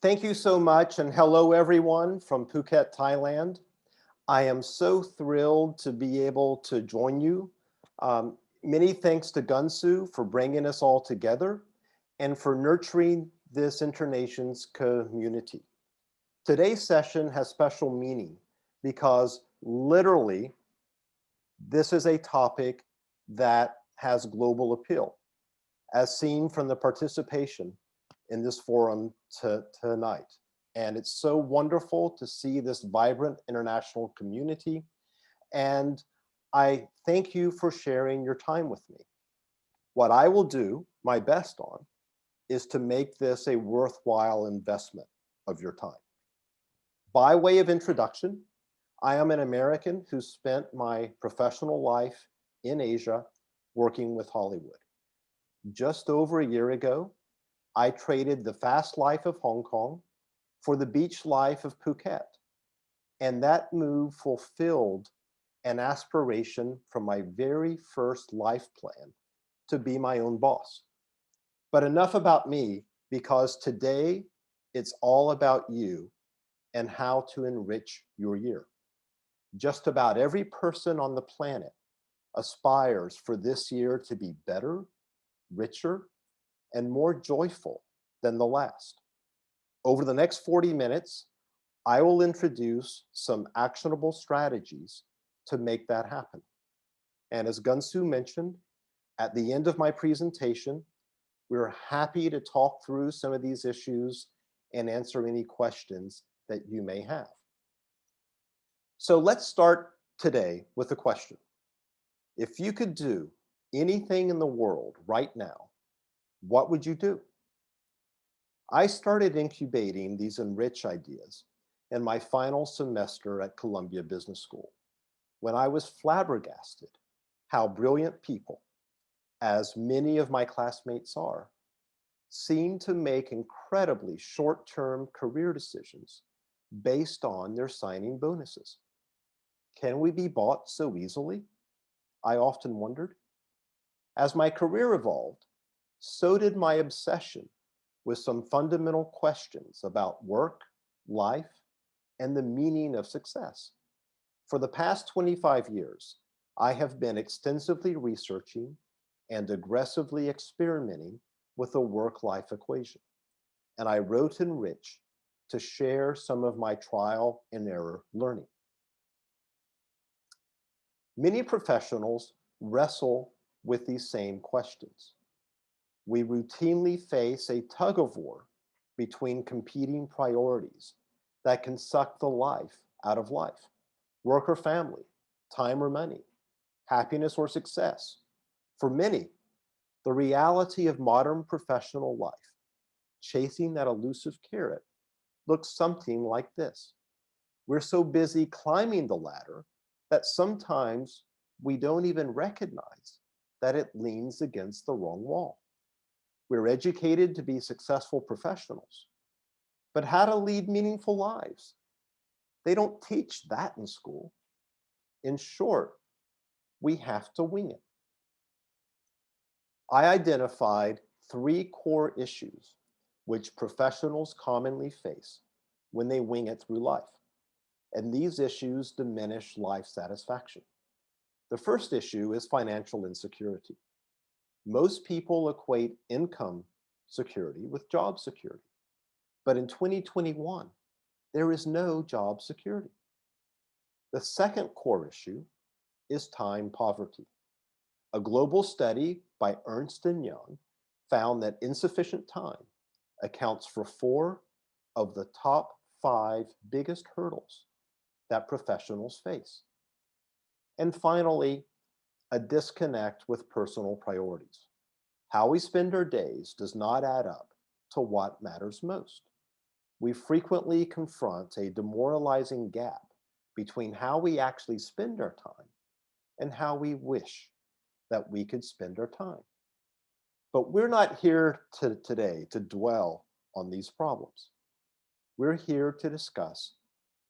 Thank you so much, and hello everyone from Phuket, Thailand. I am so thrilled to be able to join you. Many thanks to Gunsu for bringing us all together and for nurturing this Internations community. Today's session has special meaning because literally this is a topic that has global appeal, as seen from the participation in this forum tonight. And it's so wonderful to see this vibrant international community. And I thank you for sharing your time with me. What I will do my best on is to make this a worthwhile investment of your time. By way of introduction, I am an American who spent my professional life in Asia working with Hollywood. Just over a year ago, I traded the fast life of Hong Kong for the beach life of Phuket. And that move fulfilled an aspiration from my very first life plan to be my own boss. But enough about me, because today it's all about you and how to enrich your year. Just about every person on the planet aspires for this year to be better, richer, and more joyful than the last. Over the next 40 minutes, I will introduce some actionable strategies to make that happen. And as Gunsu mentioned, at the end of my presentation, we're happy to talk through some of these issues and answer any questions that you may have. So let's start today with a question. If you could do anything in the world right now, what would you do? I started incubating these enrich ideas in my final semester at Columbia Business School, when I was flabbergasted how brilliant people, as many of my classmates are, seem to make incredibly short-term career decisions based on their signing bonuses. Can we be bought so easily? I often wondered. As my career evolved, so did my obsession with some fundamental questions about work, life, and the meaning of success. For the past 25 years, I have been extensively researching and aggressively experimenting with a work-life equation. And I wrote Enrich to share some of my trial and error learning. Many professionals wrestle with these same questions. We routinely face a tug of war between competing priorities that can suck the life out of life. Work or family, time or money, happiness or success. For many, the reality of modern professional life, chasing that elusive carrot, looks something like this. We're so busy climbing the ladder that sometimes we don't even recognize that it leans against the wrong wall. We're educated to be successful professionals, but how to lead meaningful lives? They don't teach that in school. In short, we have to wing it. I identified 3 core issues which professionals commonly face when they wing it through life. And these issues diminish life satisfaction. The first issue is financial insecurity. Most people equate income security with job security. But in 2021, there is no job security. The second core issue is time poverty. A global study by Ernst & Young found that insufficient time accounts for 4 of the top 5 biggest hurdles that professionals face. And finally, a disconnect with personal priorities. How we spend our days does not add up to what matters most. We frequently confront a demoralizing gap between how we actually spend our time and how we wish that we could spend our time. But we're not here today to dwell on these problems. We're here to discuss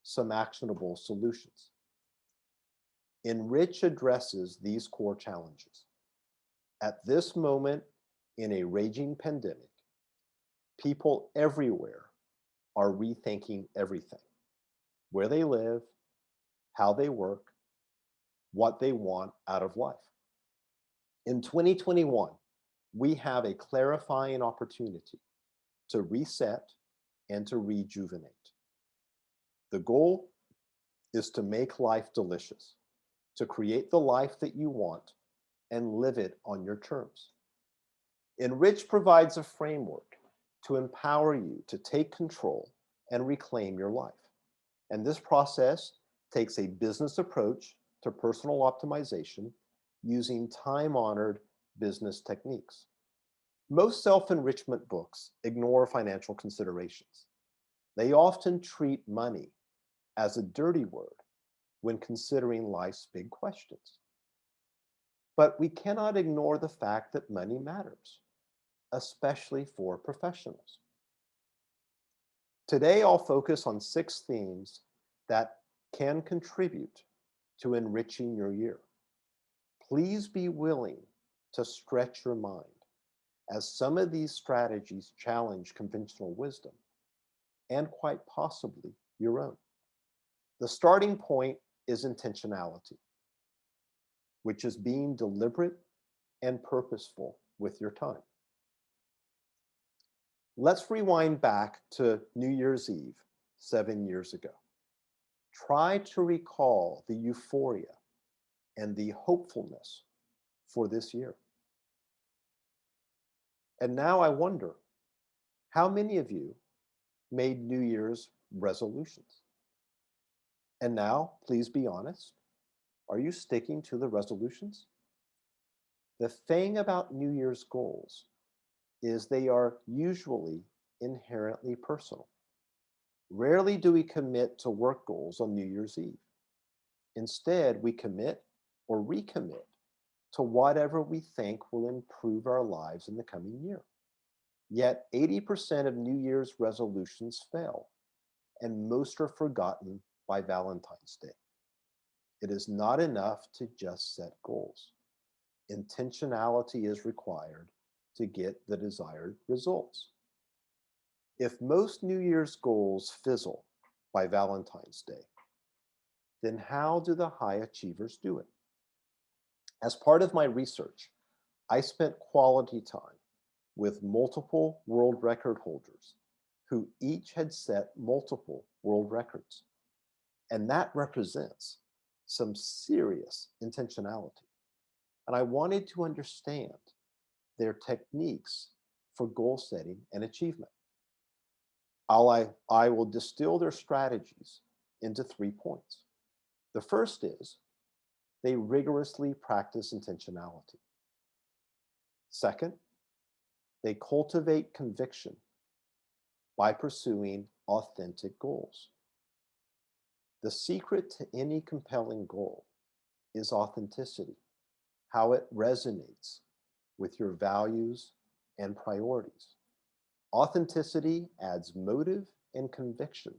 some actionable solutions. Enrich addresses these core challenges. At this moment in a raging pandemic, people everywhere are rethinking everything: where they live, how they work, what they want out of life. In 2021, we have a clarifying opportunity to reset and to rejuvenate. The goal is to make life delicious, to create the life that you want and live it on your terms. Enrich provides a framework to empower you to take control and reclaim your life. And this process takes a business approach to personal optimization using time-honored business techniques. Most self-enrichment books ignore financial considerations. They often treat money as a dirty word when considering life's big questions. But we cannot ignore the fact that money matters, especially for professionals. Today, I'll focus on 6 themes that can contribute to enriching your year. Please be willing to stretch your mind, as some of these strategies challenge conventional wisdom and quite possibly your own. The starting point is intentionality, which is being deliberate and purposeful with your time. Let's rewind back to New Year's Eve 7 years ago. Try to recall the euphoria and the hopefulness for this year. And now I wonder, how many of you made New Year's resolutions? And now, please be honest, are you sticking to the resolutions? The thing about New Year's goals is they are usually inherently personal. Rarely do we commit to work goals on New Year's Eve. Instead, we commit or recommit to whatever we think will improve our lives in the coming year. Yet 80% of New Year's resolutions fail, and most are forgotten by Valentine's Day. It is not enough to just set goals. Intentionality is required to get the desired results. If most New Year's goals fizzle by Valentine's Day, then how do the high achievers do it? As part of my research, I spent quality time with multiple world record holders who each had set multiple world records. And that represents some serious intentionality. And I wanted to understand their techniques for goal setting and achievement. I will distill their strategies into 3 points. The first is they rigorously practice intentionality. Second, they cultivate conviction by pursuing authentic goals. The secret to any compelling goal is authenticity, how it resonates with your values and priorities. Authenticity adds motive and conviction,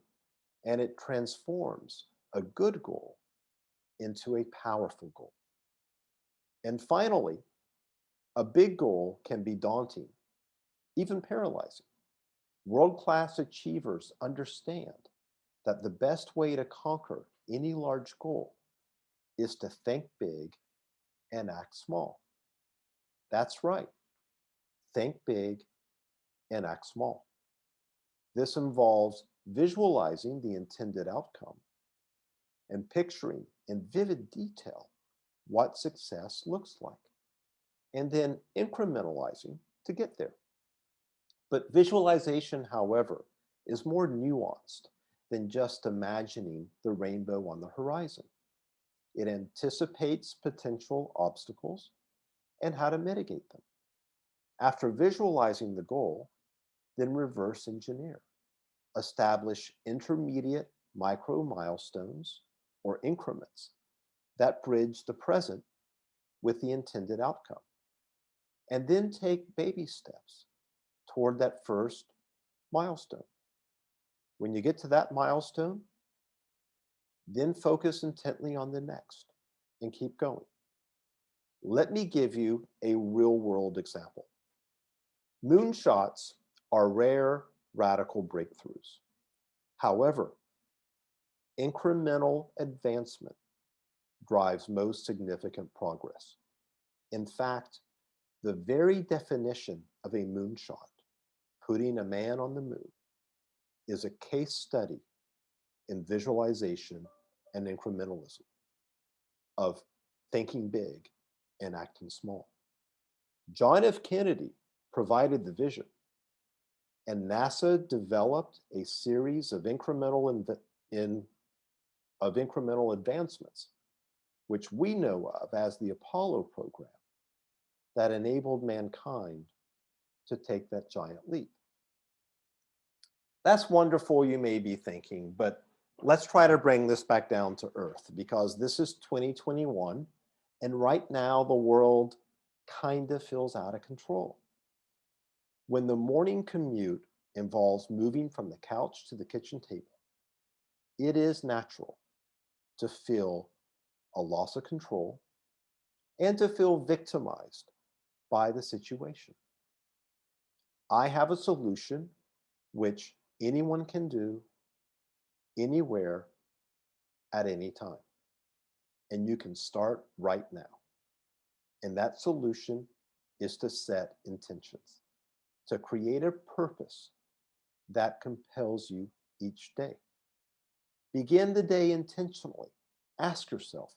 and it transforms a good goal into a powerful goal. And finally, a big goal can be daunting, even paralyzing. World-class achievers understand that the best way to conquer any large goal is to think big and act small. That's right. Think big and act small. This involves visualizing the intended outcome and picturing in vivid detail what success looks like, and then incrementalizing to get there. But visualization, however, is more nuanced than just imagining the rainbow on the horizon. It anticipates potential obstacles and how to mitigate them. After visualizing the goal, then reverse engineer. Establish intermediate micro milestones or increments that bridge the present with the intended outcome. And then take baby steps toward that first milestone. When you get to that milestone, then focus intently on the next and keep going. Let me give you a real-world example. Moonshots are rare, radical breakthroughs. However, incremental advancement drives most significant progress. In fact, the very definition of a moonshot, putting a man on the moon, is a case study in visualization and incrementalism, of thinking big and acting small. John F. Kennedy provided the vision, and NASA developed a series of incremental advancements, which we know of as the Apollo program, that enabled mankind to take that giant leap. That's wonderful, you may be thinking, but let's try to bring this back down to earth, because this is 2021, and right now the world kind of feels out of control. When the morning commute involves moving from the couch to the kitchen table, it is natural to feel a loss of control and to feel victimized by the situation. I have a solution which anyone can do anywhere at any time. And you can start right now. And that solution is to set intentions, to create a purpose that compels you each day. Begin the day intentionally. Ask yourself,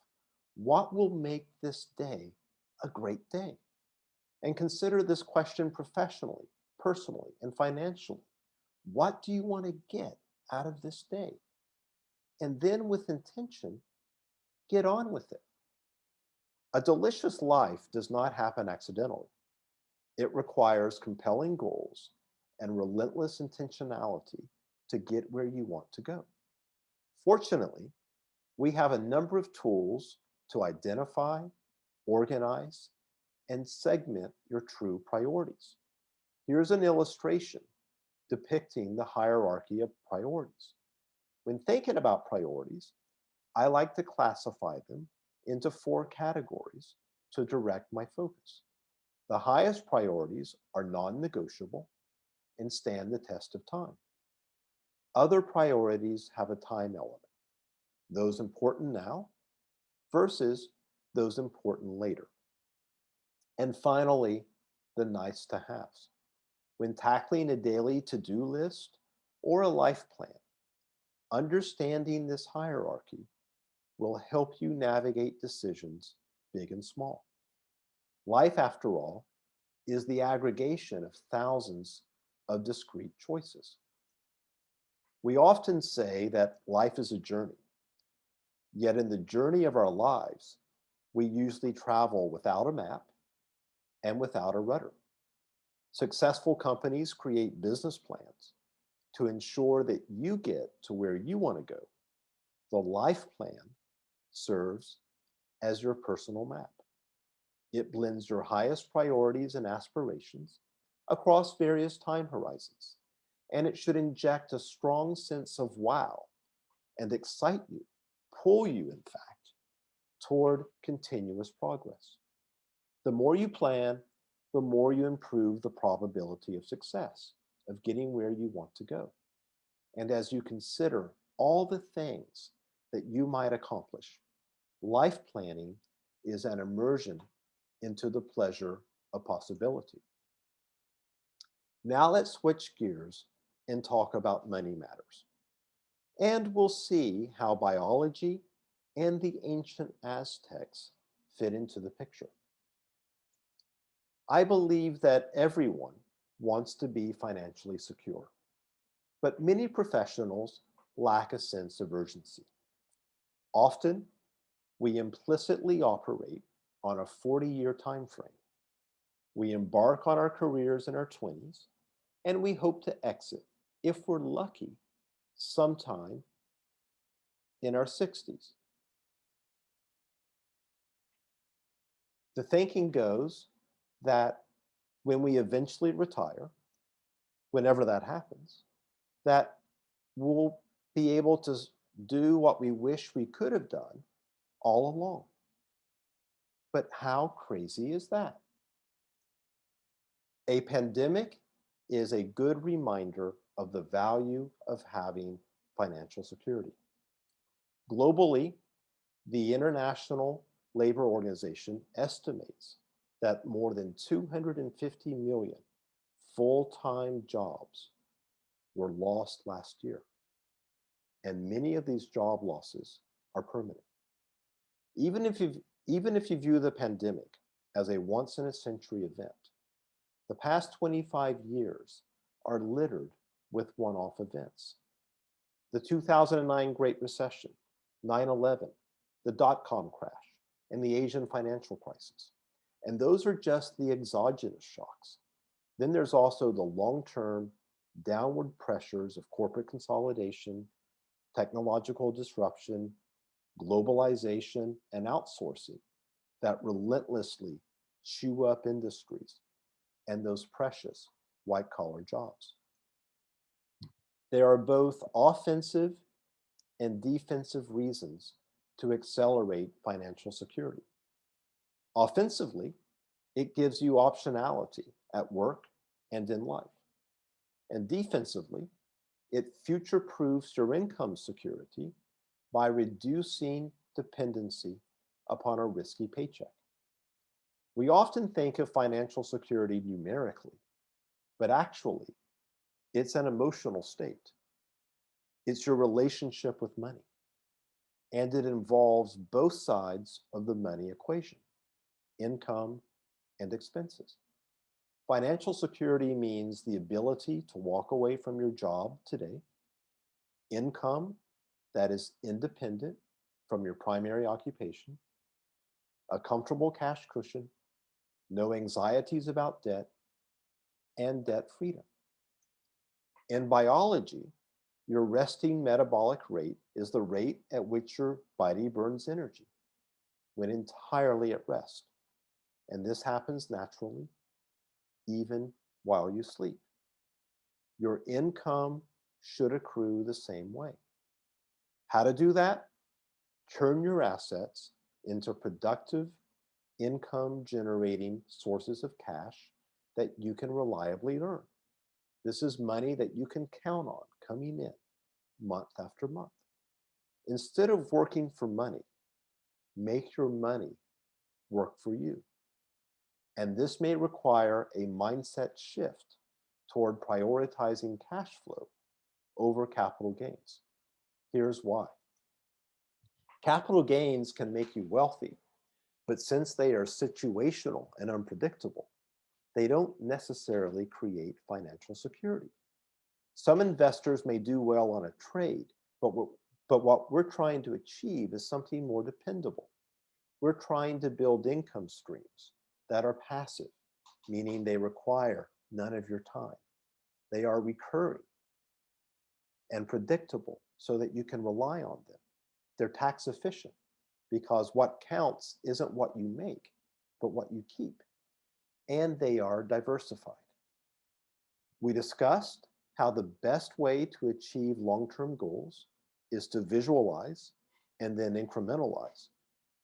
what will make this day a great day? And consider this question professionally, personally, and financially. What do you want to get out of this day? And then with intention, get on with it. A delicious life does not happen accidentally. It requires compelling goals and relentless intentionality to get where you want to go. Fortunately, we have a number of tools to identify, organize, and segment your true priorities. Here's an illustration depicting the hierarchy of priorities. When thinking about priorities, I like to classify them into 4 categories to direct my focus. The highest priorities are non-negotiable and stand the test of time. Other priorities have a time element, those important now versus those important later. And finally, the nice to haves. When tackling a daily to-do list or a life plan, understanding this hierarchy will help you navigate decisions big and small. Life, after all, is the aggregation of thousands of discrete choices. We often say that life is a journey, yet in the journey of our lives, we usually travel without a map and without a rudder. Successful companies create business plans to ensure that you get to where you want to go. The life plan serves as your personal map. It blends your highest priorities and aspirations across various time horizons, and it should inject a strong sense of wow and excite you, pull you, in fact, toward continuous progress. The more you plan, the more you improve the probability of success, of getting where you want to go. And as you consider all the things that you might accomplish, life planning is an immersion into the pleasure of possibility. Now let's switch gears and talk about money matters. And we'll see how biology and the ancient Aztecs fit into the picture. I believe that everyone wants to be financially secure, but many professionals lack a sense of urgency. Often, we implicitly operate on a 40-year time frame. We embark on our careers in our 20s, and we hope to exit, if we're lucky, sometime in our 60s. The thinking goes that when we eventually retire, whenever that happens, that we'll be able to do what we wish we could have done all along. But how crazy is that? A pandemic is a good reminder of the value of having financial security. Globally, the International Labor Organization estimates that more than 250 million full-time jobs were lost last year, and many of these job losses are permanent. Even if you view the pandemic as a once-in-a-century event, the past 25 years are littered with one-off events. The 2009 Great Recession, 9/11, the dot-com crash, and the Asian financial crisis. And those are just the exogenous shocks. Then there's also the long-term downward pressures of corporate consolidation, technological disruption, globalization, and outsourcing that relentlessly chew up industries and those precious white-collar jobs. There are both offensive and defensive reasons to accelerate financial security. Offensively, it gives you optionality at work and in life. And defensively, it future-proofs your income security by reducing dependency upon a risky paycheck. We often think of financial security numerically, but actually, it's an emotional state. It's your relationship with money, and it involves both sides of the money equation, income and expenses. Financial security means the ability to walk away from your job today, income that is independent from your primary occupation, a comfortable cash cushion, no anxieties about debt, and debt freedom. In biology, your resting metabolic rate is the rate at which your body burns energy when entirely at rest. And this happens naturally, even while you sleep. Your income should accrue the same way. How to do that? Turn your assets into productive, income-generating sources of cash that you can reliably earn. This is money that you can count on coming in month after month. Instead of working for money, make your money work for you. And this may require a mindset shift toward prioritizing cash flow over capital gains. Here's why. Capital gains can make you wealthy, but since they are situational and unpredictable, they don't necessarily create financial security. Some investors may do well on a trade, but what we're trying to achieve is something more dependable. We're trying to build income streams that are passive, meaning they require none of your time. They are recurring and predictable so that you can rely on them. They're tax efficient because what counts isn't what you make, but what you keep. And they are diversified. We discussed how the best way to achieve long-term goals is to visualize and then incrementalize.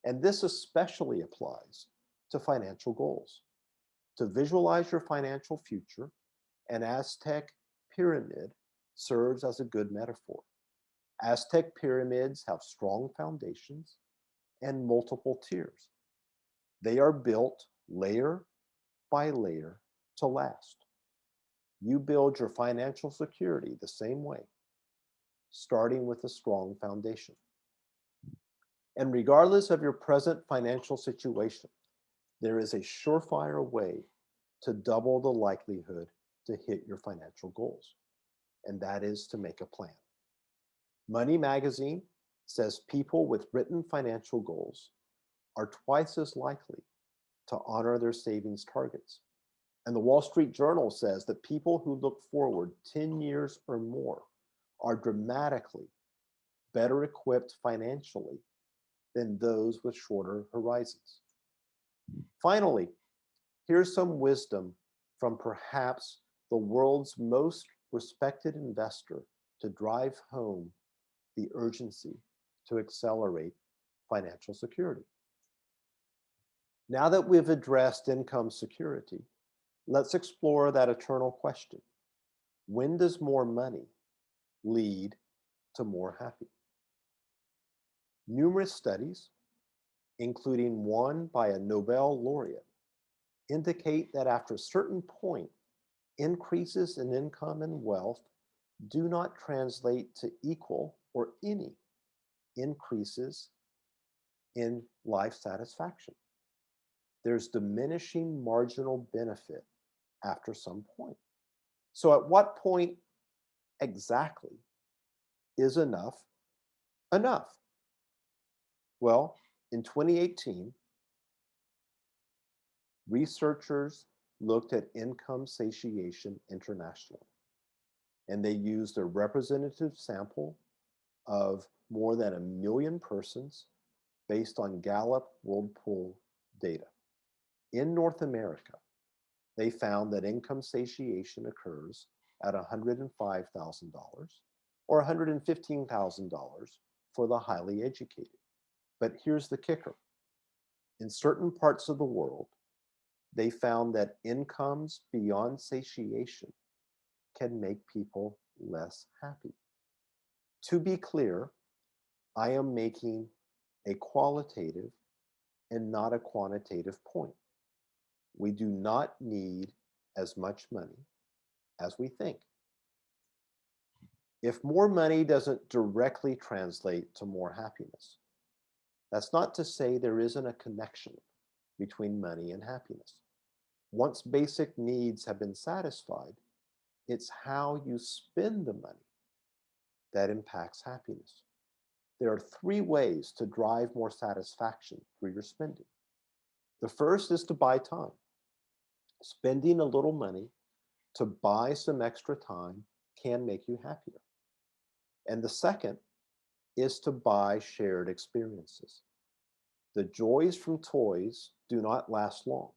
And this especially applies to financial goals. To visualize your financial future, an Aztec pyramid serves as a good metaphor. Aztec pyramids have strong foundations and multiple tiers. They are built layer by layer to last. You build your financial security the same way, starting with a strong foundation. And regardless of your present financial situation, there is a surefire way to double the likelihood to hit your financial goals, and that is to make a plan. Money Magazine says people with written financial goals are twice as likely to honor their savings targets. And the Wall Street Journal says that people who look forward 10 years or more are dramatically better equipped financially than those with shorter horizons. Finally, here's some wisdom from perhaps the world's most respected investor to drive home the urgency to accelerate financial security. Now that we've addressed income security, let's explore that eternal question. When does more money lead to more happy. Numerous studies, including one by a Nobel laureate, indicate that after a certain point, increases in income and wealth do not translate to equal or any increases in life satisfaction. There's diminishing marginal benefit after some point. So at what point exactly is enough enough? Well, in 2018, researchers looked at income satiation internationally, and they used a representative sample of more than 1 million persons based on Gallup World Poll data. In North America, they found that income satiation occurs at $105,000 or $115,000 for the highly educated. But here's the kicker. In certain parts of the world, they found that incomes beyond satiation can make people less happy. To be clear, I am making a qualitative and not a quantitative point. We do not need as much money as we think. If more money doesn't directly translate to more happiness, that's not to say there isn't a connection between money and happiness. Once basic needs have been satisfied, it's how you spend the money that impacts happiness. There are 3 ways to drive more satisfaction through your spending. The first is to buy time. Spending a little money to buy some extra time can make you happier. And the second is to buy shared experiences. The joys from toys do not last long.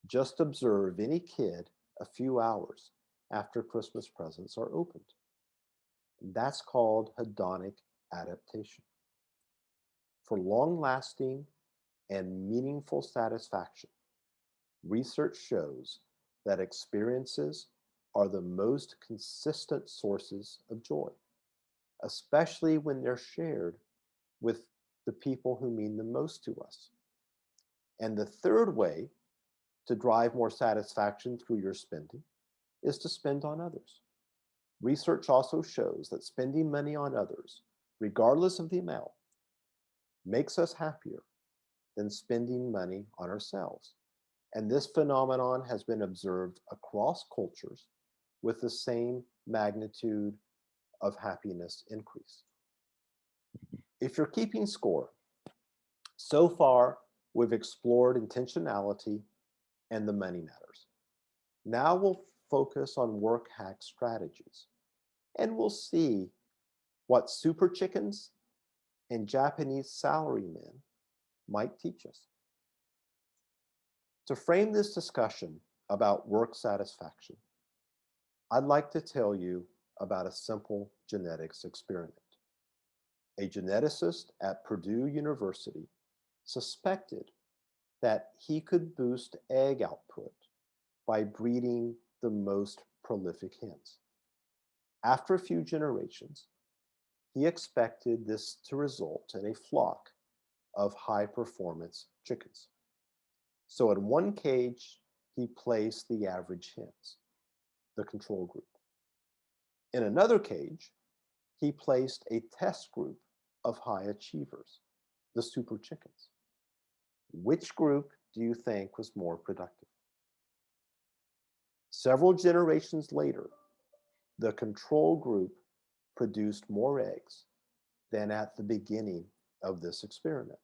Just observe any kid a few hours after Christmas presents are opened. That's called hedonic adaptation. For long-lasting and meaningful satisfaction, research shows that experiences are the most consistent sources of joy, especially when they're shared with the people who mean the most to us. And the third way to drive more satisfaction through your spending is to spend on others. Research also shows that spending money on others, regardless of the amount, makes us happier than spending money on ourselves. And this phenomenon has been observed across cultures with the same magnitude of happiness increase. If you're keeping score, so far we've explored intentionality and the money matters. Now we'll focus on work hack strategies, and we'll see what super chickens and Japanese salarymen might teach us. To frame this discussion about work satisfaction, I'd like to tell you about a simple genetics experiment. A geneticist at Purdue University suspected that he could boost egg output by breeding the most prolific hens. After a few generations, he expected this to result in a flock of high-performance chickens. So in one cage, he placed the average hens, the control group. In another cage, he placed a test group of high achievers, the super chickens. Which group do you think was more productive? Several generations later, the control group produced more eggs than at the beginning of this experiment.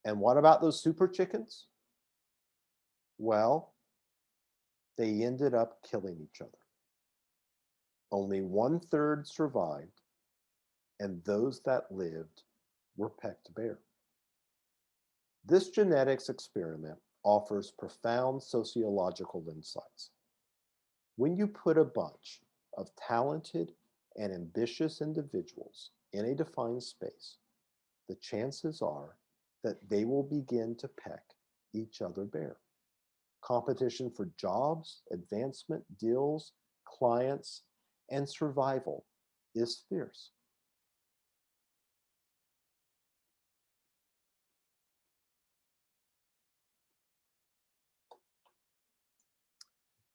And what about those super chickens? Well, they ended up killing each other. Only 1/3 survived, and those that lived were pecked bare. This genetics experiment offers profound sociological insights. When you put a bunch of talented and ambitious individuals in a defined space, the chances are that they will begin to peck each other bare. Competition for jobs, advancement, deals, clients, and survival is fierce.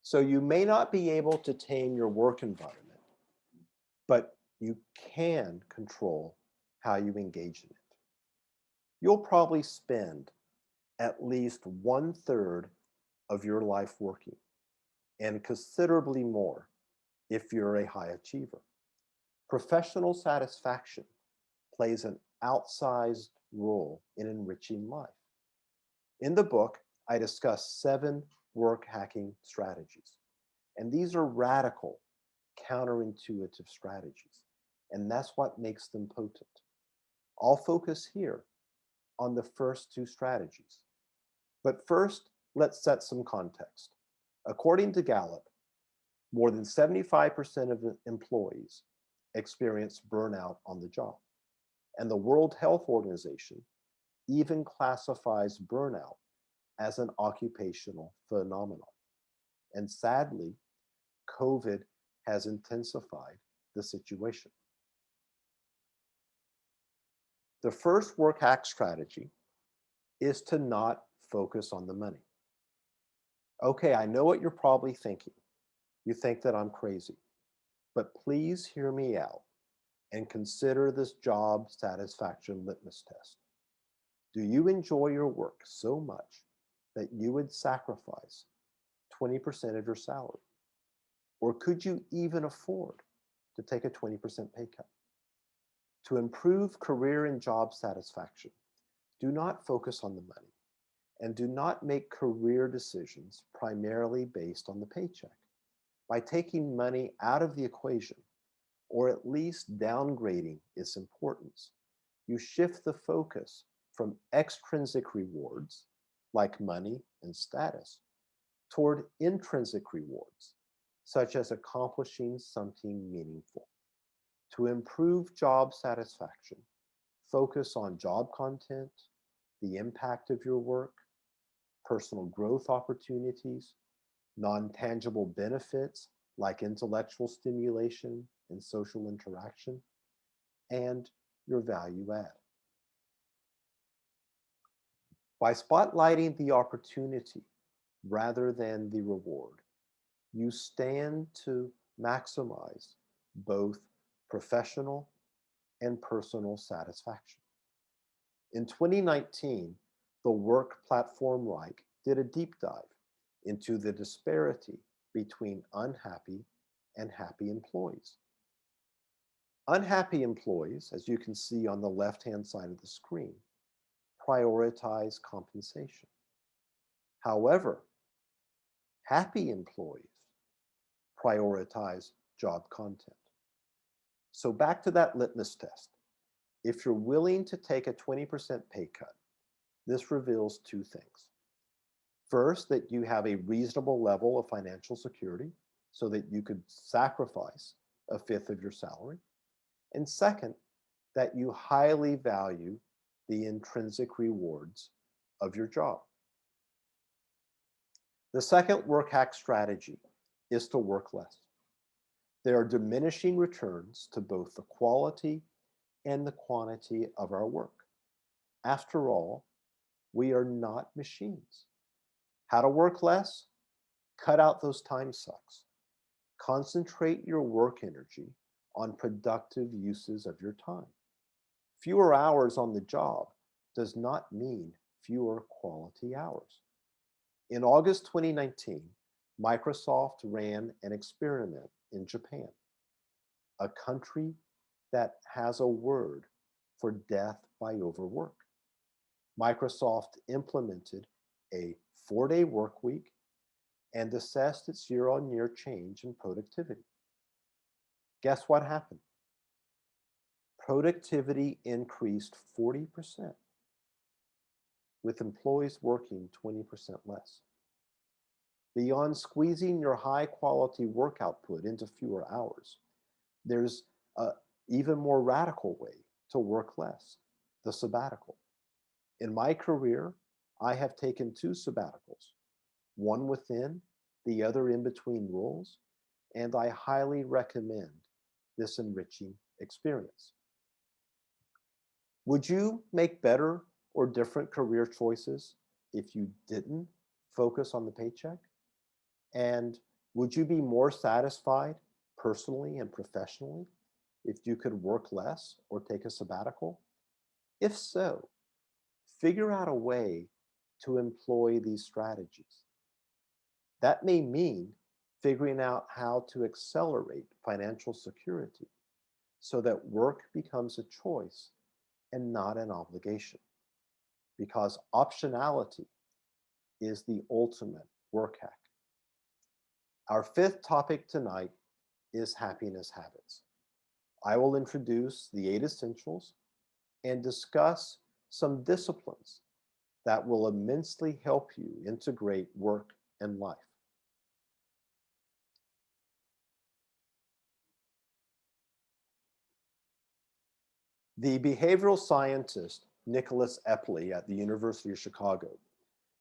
So you may not be able to tame your work environment, but you can control how you engage in it. You'll probably spend at least 1/3 of your life working, and considerably more if you're a high achiever. Professional satisfaction plays an outsized role in enriching life. In the book, I discuss 7 work hacking strategies, and these are radical, counterintuitive strategies, and that's what makes them potent. I'll focus here on the first 2 strategies. But first, let's set some context. According to Gallup, more than 75% of employees experience burnout on the job. And the World Health Organization even classifies burnout as an occupational phenomenon. And sadly, COVID has intensified the situation. The first work hack strategy is to not focus on the money. Okay, I know what you're probably thinking. You think that I'm crazy, but please hear me out and consider this job satisfaction litmus test. Do you enjoy your work so much that you would sacrifice 20% of your salary? Or could you even afford to take a 20% pay cut? To improve career and job satisfaction, do not focus on the money and do not make career decisions primarily based on the paycheck. By taking money out of the equation, or at least downgrading its importance, you shift the focus from extrinsic rewards, like money and status, toward intrinsic rewards, such as accomplishing something meaningful. To improve job satisfaction, focus on job content, the impact of your work, personal growth opportunities, non-tangible benefits like intellectual stimulation and social interaction, and your value add. By spotlighting the opportunity rather than the reward, you stand to maximize both professional and personal satisfaction. In 2019, the Work Platform Reich did a deep dive into the disparity between unhappy and happy employees. Unhappy employees, as you can see on the left-hand side of the screen, prioritize compensation. However, happy employees prioritize job content. So back to that litmus test. If you're willing to take a 20% pay cut, this reveals 2 things. First, that you have a reasonable level of financial security so that you could sacrifice 1/5 of your salary. And second, that you highly value the intrinsic rewards of your job. The second work hack strategy is to work less. There are diminishing returns to both the quality and the quantity of our work. After all, we are not machines. How to work less? Cut out those time sucks. Concentrate your work energy on productive uses of your time. Fewer hours on the job does not mean fewer quality hours. In August 2019, Microsoft ran an experiment in Japan, a country that has a word for death by overwork. Microsoft implemented a 4-day work week and assessed its year-on-year change in productivity. Guess what happened? Productivity increased 40%, with employees working 20% less. Beyond squeezing your high-quality work output into fewer hours, there's an even more radical way to work less, the sabbatical. In my career, I have taken 2 sabbaticals, one within, the other in between roles, and I highly recommend this enriching experience. Would you make better or different career choices if you didn't focus on the paycheck? And would you be more satisfied personally and professionally if you could work less or take a sabbatical? If so, figure out a way to employ these strategies. That may mean figuring out how to accelerate financial security so that work becomes a choice and not an obligation, because optionality is the ultimate work hack. Our fifth topic tonight is happiness habits. I will introduce the 8 essentials and discuss some disciplines that will immensely help you integrate work and life. The behavioral scientist Nicholas Epley at the University of Chicago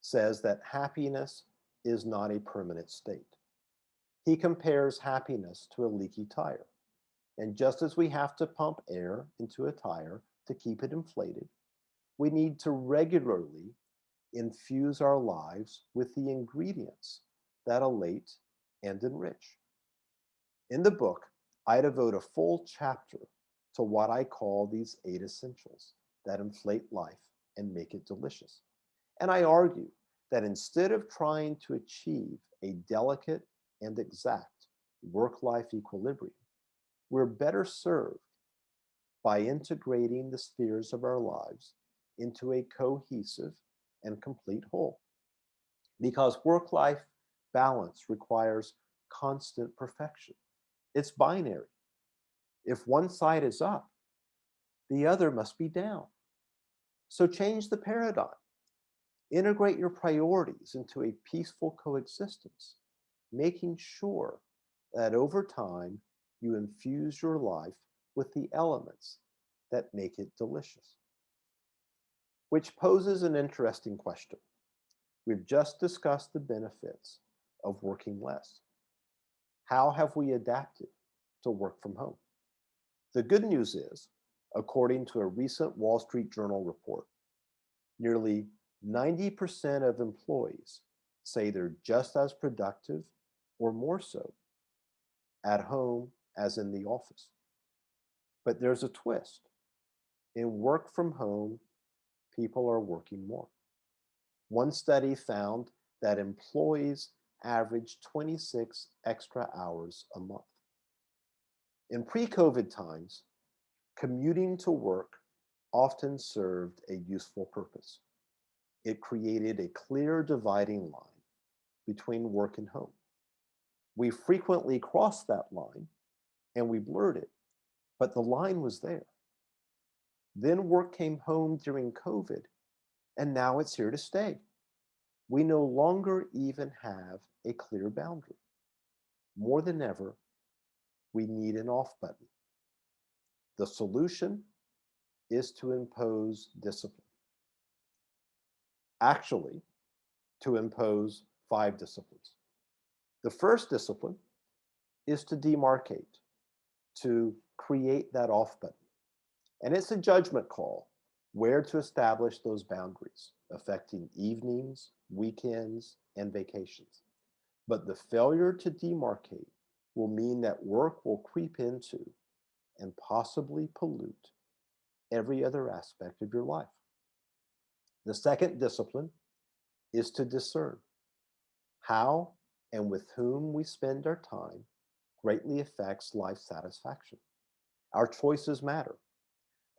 says that happiness is not a permanent state. He compares happiness to a leaky tire. And just as we have to pump air into a tire to keep it inflated, we need to regularly infuse our lives with the ingredients that elate and enrich. In the book, I devote a full chapter to what I call these 8 essentials that inflate life and make it delicious. And I argue that instead of trying to achieve a delicate and exact work-life equilibrium, we're better served by integrating the spheres of our lives into a cohesive and complete whole. Because work-life balance requires constant perfection. It's binary. If one side is up, the other must be down. So change the paradigm. Integrate your priorities into a peaceful coexistence, making sure that over time you infuse your life with the elements that make it delicious. Which poses an interesting question. We've just discussed the benefits of working less. How have we adapted to work from home? The good news is, according to a recent Wall Street Journal report, nearly 90% of employees say they're just as productive or more so at home as in the office. But there's a twist. In work from home, people are working more. One study found that employees average 26 extra hours a month. In pre-COVID times, commuting to work often served a useful purpose. It created a clear dividing line between work and home. We frequently crossed that line and we blurred it, but the line was there. Then work came home during COVID, and now it's here to stay. We no longer even have a clear boundary. More than ever, we need an off button. The solution is to impose discipline. Actually, to impose 5 disciplines. The first discipline is to demarcate, to create that off button. And it's a judgment call where to establish those boundaries affecting evenings, weekends, and vacations. But the failure to demarcate will mean that work will creep into and possibly pollute every other aspect of your life. The second discipline is to discern. How and with whom we spend our time greatly affects life satisfaction. Our choices matter.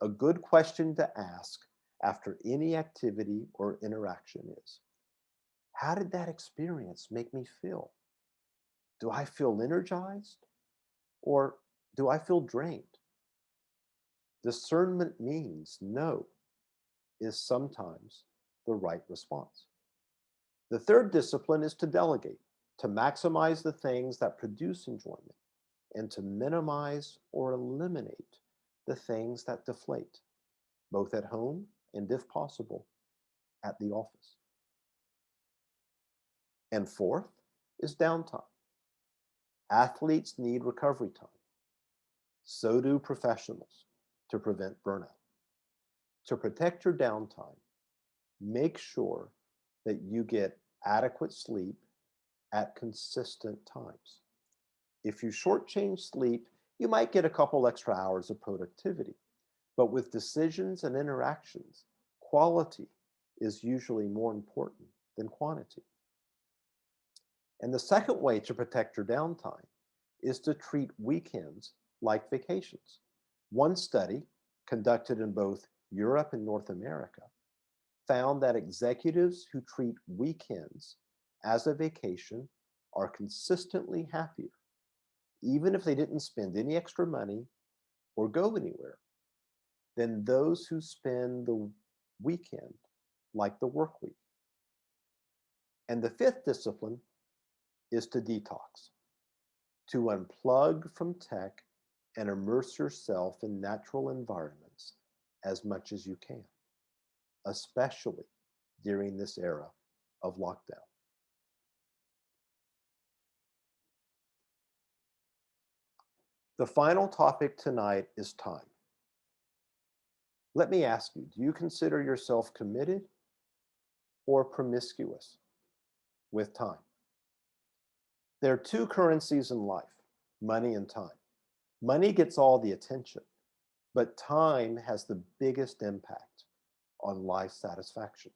A good question to ask after any activity or interaction is, how did that experience make me feel? Do I feel energized or do I feel drained? Discernment means no is sometimes the right response. The third discipline is to delegate, to maximize the things that produce enjoyment and to minimize or eliminate the things that deflate, both at home and, if possible, at the office. And fourth is downtime. Athletes need recovery time. So do professionals to prevent burnout. To protect your downtime, make sure that you get adequate sleep at consistent times. If you shortchange sleep, you might get a couple extra hours of productivity. But with decisions and interactions, quality is usually more important than quantity. And the second way to protect your downtime is to treat weekends like vacations. One study, conducted in both Europe and North America, found that executives who treat weekends as a vacation are consistently happier, even if they didn't spend any extra money or go anywhere, than those who spend the weekend like the work week. And the fifth discipline is to detox, to unplug from tech and immerse yourself in natural environments as much as you can, especially during this era of lockdown. The final topic tonight is time. Let me ask you, do you consider yourself committed or promiscuous with time? There are two currencies in life, money and time. Money gets all the attention, but time has the biggest impact on life satisfaction.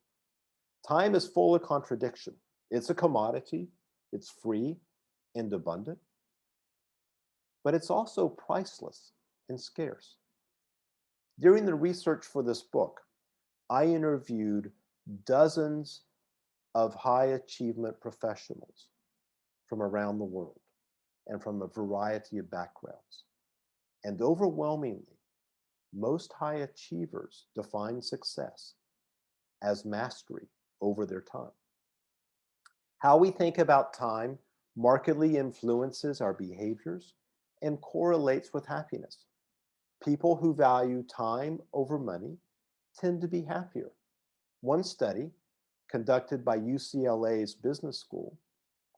Time is full of contradiction. It's a commodity, it's free and abundant, but it's also priceless and scarce. During the research for this book, I interviewed dozens of high achievement professionals from around the world and from a variety of backgrounds. And overwhelmingly, most high achievers define success as mastery over their time. How we think about time markedly influences our behaviors and correlates with happiness. People who value time over money tend to be happier. One study, conducted by UCLA's business school,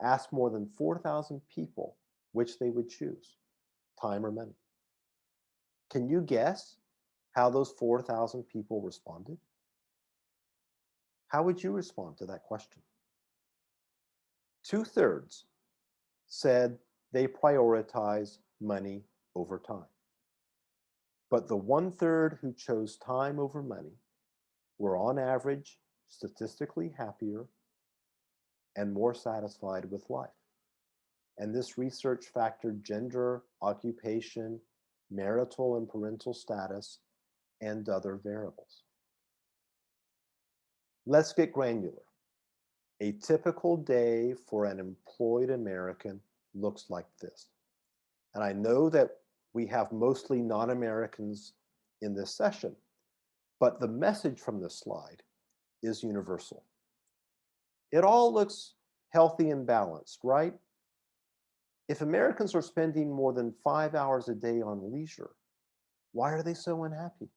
asked more than 4,000 people which they would choose, time or money. Can you guess how those 4,000 people responded? How would you respond to that question? 2/3 said they prioritize money over time. But the 1/3 who chose time over money were on average statistically happier and more satisfied with life. And this research factored gender, occupation, marital and parental status, and other variables. Let's get granular. A typical day for an employed American looks like this. And I know that we have mostly non-Americans in this session, but the message from this slide is universal. It all looks healthy and balanced, right? If Americans are spending more than 5 hours a day on leisure, why are they so unhappy?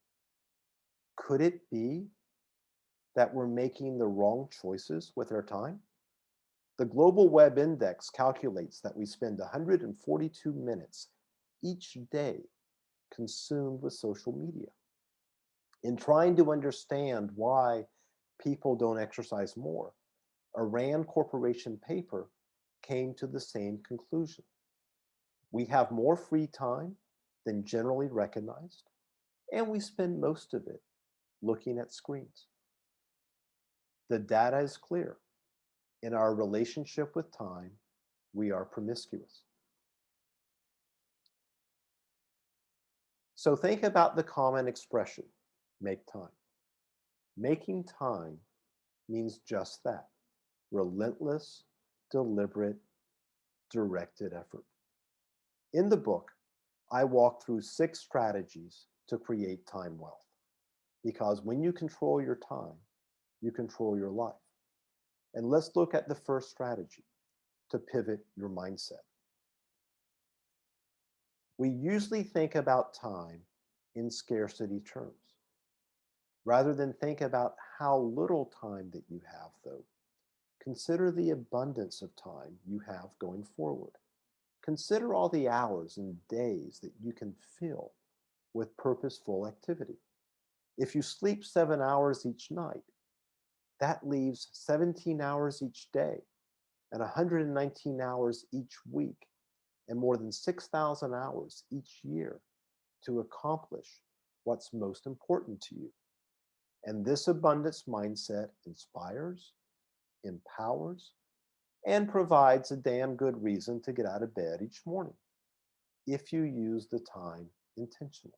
Could it be that we're making the wrong choices with our time? The Global Web Index calculates that we spend 142 minutes each day consumed with social media. In trying to understand why people don't exercise more, a Rand Corporation paper came to the same conclusion. We have more free time than generally recognized, and we spend most of it looking at screens. The data is clear. In our relationship with time, we are promiscuous. So think about the common expression, make time. Making time means just that, relentless, deliberate, directed effort. In the book, I walk through 6 strategies to create time wealth. Because when you control your time, you control your life. And let's look at the first strategy, to pivot your mindset. We usually think about time in scarcity terms. Rather than think about how little time that you have, though, consider the abundance of time you have going forward. Consider all the hours and days that you can fill with purposeful activity. If you sleep 7 hours each night, that leaves 17 hours each day and 119 hours each week and more than 6,000 hours each year to accomplish what's most important to you. And this abundance mindset inspires, empowers, and provides a damn good reason to get out of bed each morning if you use the time intentionally.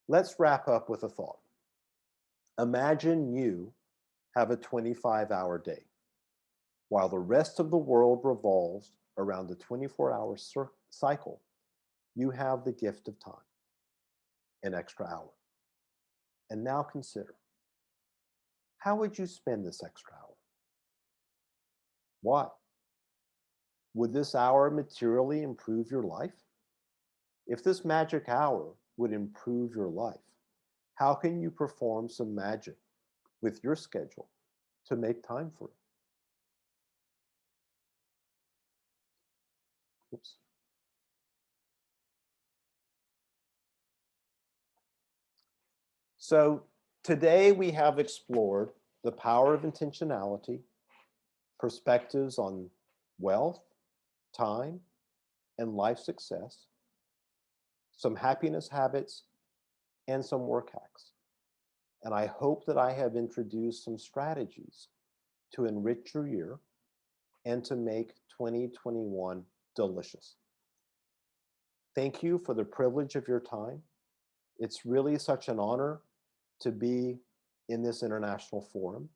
Let's wrap up with a thought. Imagine you have a 25-hour day. While the rest of the world revolves around the 24-hour cycle, you have the gift of time, an extra hour. And now consider, how would you spend this extra hour? Why? Would this hour materially improve your life? If this magic hour would improve your life, how can you perform some magic with your schedule to make time for it? Oops. So today we have explored the power of intentionality, perspectives on wealth, time, and life success, some happiness habits, and some work hacks. And I hope that I have introduced some strategies to enrich your year and to make 2021 delicious. Thank you for the privilege of your time. It's really such an honor to be in this international forum.